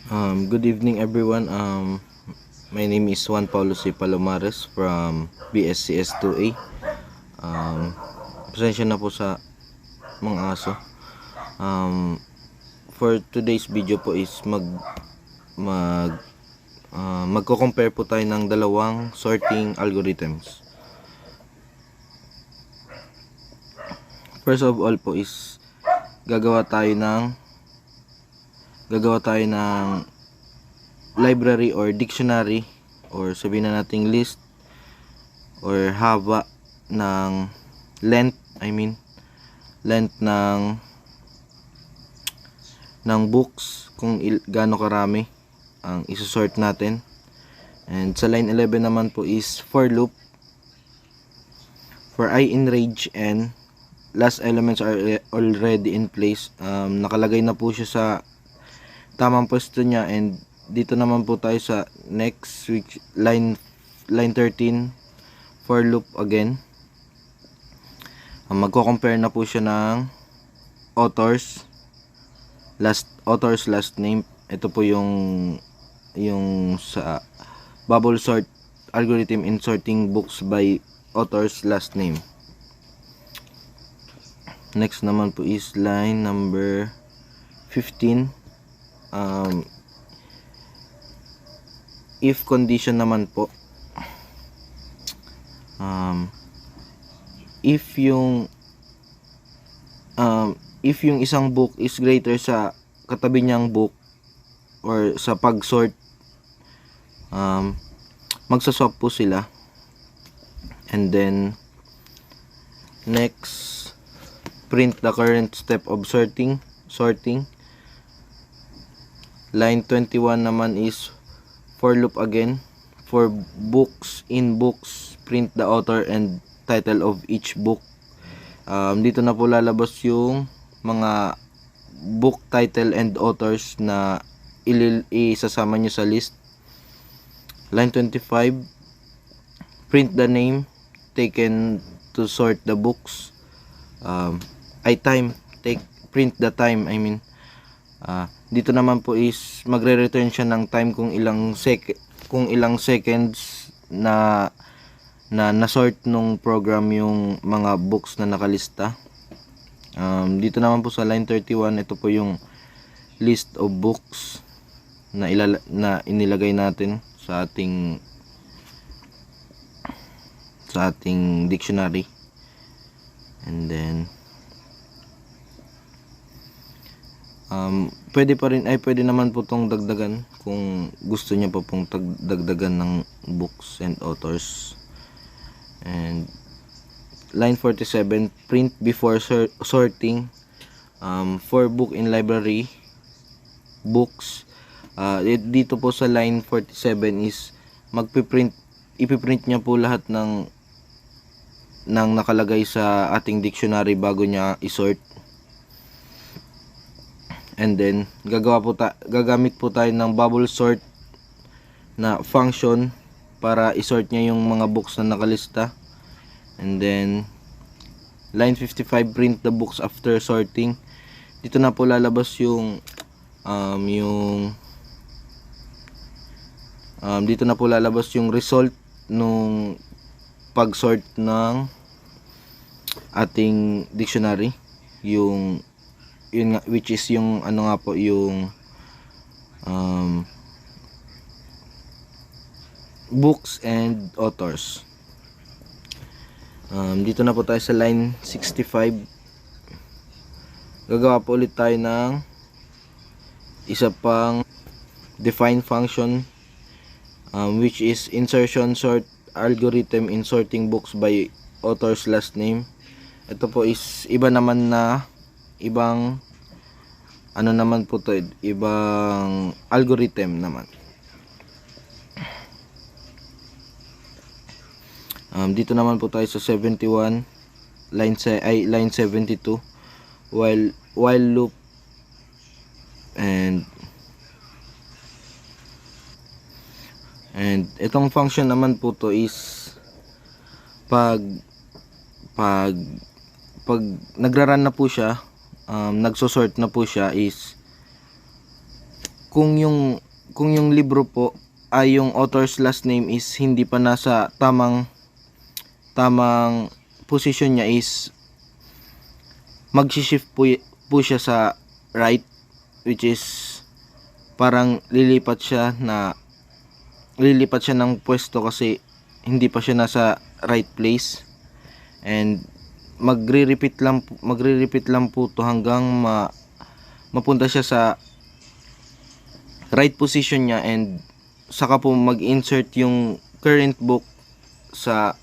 Good evening everyone. My name is Juan Paulo C. Palomares from BSCS 2A. Pasensya na po sa mga aso. For today's video po is magko-compare po tayo ng dalawang sorting algorithms. First of all po is gagawa tayo ng library or dictionary, or sabihin na nating list or haba ng length ng books, kung gaano karami ang isusort natin. And sa line 11 naman po is for loop. For I in range n, last elements are already in place. Nakalagay na po siya sa tamang pwesto niya, and dito naman po tayo sa next, which line 13, for loop again. Magko-compare na po siya ng author's last name. Ito po yung sa bubble sort algorithm in sorting books by author's last name. Next naman po is line number 15. If condition naman po, if yung isang book is greater sa katabi niyang book, or sa pag-sort, magsaswap po sila. And then next, print the current step of sorting. Line 21 naman is for loop again. For books, in books, print the author and title of each book. Dito na po lalabas yung mga book title and authors na isasama nyo sa list. Line 25, print the name taken to sort the books. Print the time. Dito naman po is magre-return siya ng time kung ilang seconds na na-sort nung program yung mga books na nakalista. Dito naman po sa line 31, ito po yung list of books na inilagay natin sa ating dictionary. And then pwede naman po tong dagdagan kung gusto niya pa pong dagdagan ng books and authors. And line 47, print before sorting. For book in library books, dito po sa line 47 is ipiprint niya po lahat ng nakalagay sa ating dictionary bago niya isort. And then gagamit po tayo ng bubble sort na function para isort niya yung mga books na nakalista. And then line 55, print the books after sorting. Dito na po lalabas dito na po lalabas yung result nung pag-sort ng ating dictionary, which is yung yung books and authors. Dito na po tayo sa line 65. Gagawa po ulit tayo ng isa pang define function, which is insertion sort algorithm in sorting books by author's last name. Ito po is ibang algorithm naman. Dito naman po tayo sa 71, line 72, while loop. And itong function naman po to is pag nagra-run na po siya, nagsosort na po siya, is kung yung libro po ay yung author's last name is hindi pa nasa tamang position niya, is mag-shift po siya sa right, which is parang lilipat siya ng pwesto kasi hindi pa siya nasa right place, and magre-repeat lang po to hanggang mapunta siya sa right position niya, and saka po mag-insert yung current book sa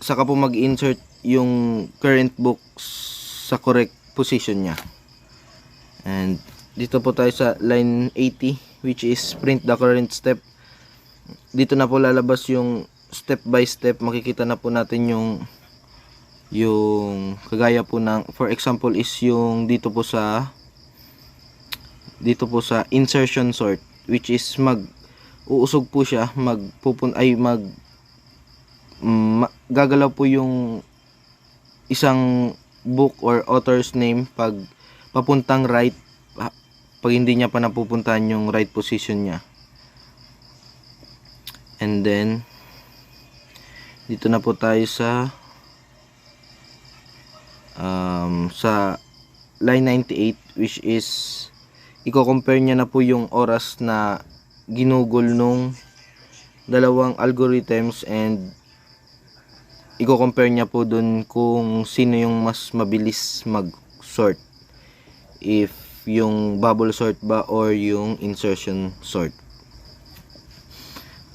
saka po mag-insert yung current book sa correct position niya. And dito po tayo sa line 80, which is print the current step. Dito na po lalabas yung step by step. Makikita na po natin yung kagaya po ng, for example is yung dito po sa insertion sort, which is uusog po siya, gagalaw po yung isang book or author's name pag papuntang right, pag hindi niya pa napupuntahan yung right position niya. And then dito na po tayo sa line 98, which is i-compare niya na po yung oras na ginugol nung dalawang algorithms, and i-compare niya po dun kung sino yung mas mabilis mag-sort, if yung bubble sort ba or yung insertion sort.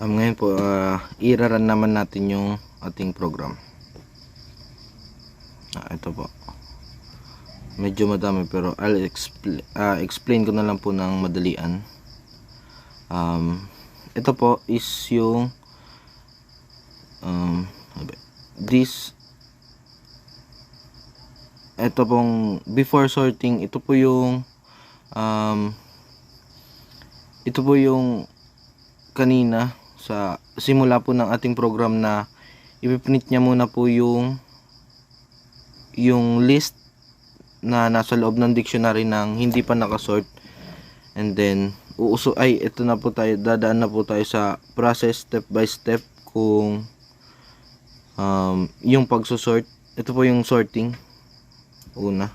Ngayon po i-run naman natin yung ating program. Ito po, medyo madami pero I'll explain ko na lang po ng madalian. Ito po is yung ito pong before sorting. Ito po yung kanina sa simula po ng ating program na ipiprint niya muna po yung list na nasa loob ng dictionary ng hindi pa nakasort, and then ito na po tayo, dadaan na po tayo sa process step by step kung yung pagsusort. Ito po yung sorting una.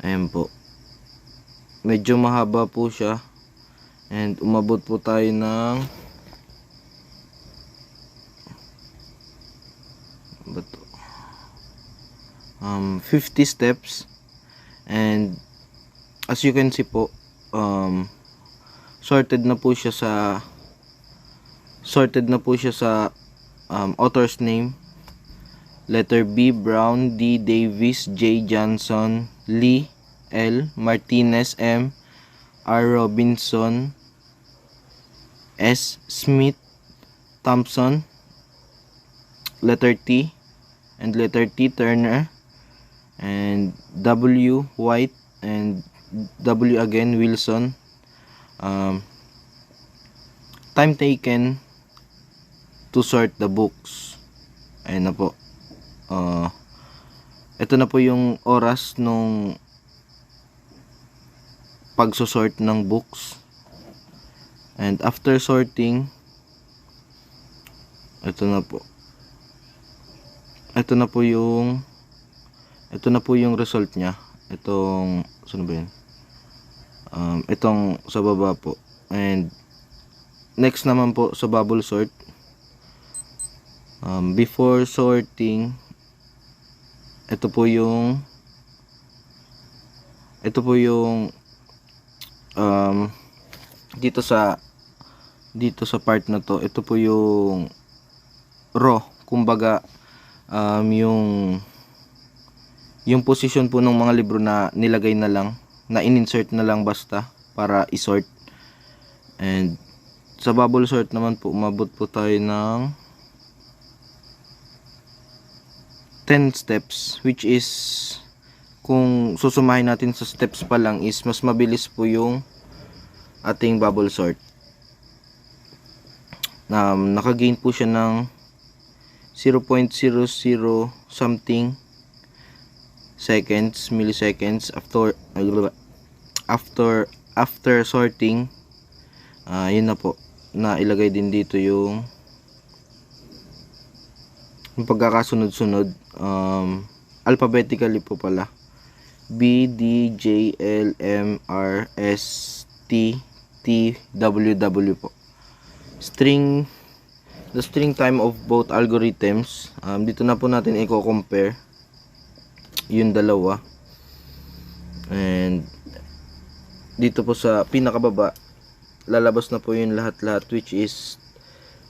Ayan po, medyo mahaba po siya, and umabot po tayo ng 50 steps, and as you can see po, sorted na po siya sa author's name, letter B Brown, D Davis, J Johnson, Lee L Martinez, M R Robinson, S Smith, Thompson, letter T, and letter T Turner, and W White, and W again Wilson. Time taken to sort the books. Ayun na po. Ito na po yung oras nung pagsusort ng books. And after sorting, ito na po yung result niya. Saan ba yun? Itong sa baba po. And next naman po sa bubble sort, before sorting, ito po yung dito sa part na to, ito po yung row, kumbaga yung position po ng mga libro na nilagay na lang, na in-insert na lang basta para i-sort. And sa bubble sort naman po, umabot po tayo ng 10 steps, which is kung susumahin natin sa steps pa lang is mas mabilis po yung ating bubble sort. Nakagain po siya ng 0.00 something seconds, milliseconds after sorting. Yun na po, na ilagay din dito yung pagkakasunod-sunod, alphabetically po pala. B, D, J, L, M, R, S, T, T, W, W po. The string time of both algorithms, dito na po natin i-compare yung dalawa. And dito po sa pinakababa, lalabas na po yung lahat-lahat, which is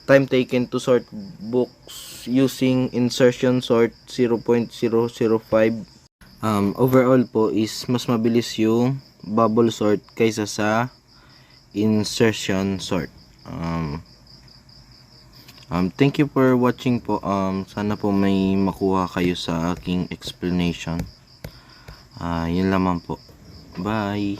time taken to sort books using insertion sort 0.005. Overall po is mas mabilis yung bubble sort kaysa sa insertion sort. Thank you for watching po. Sana po may makuha kayo sa aking explanation. Yun lamang po. Bye.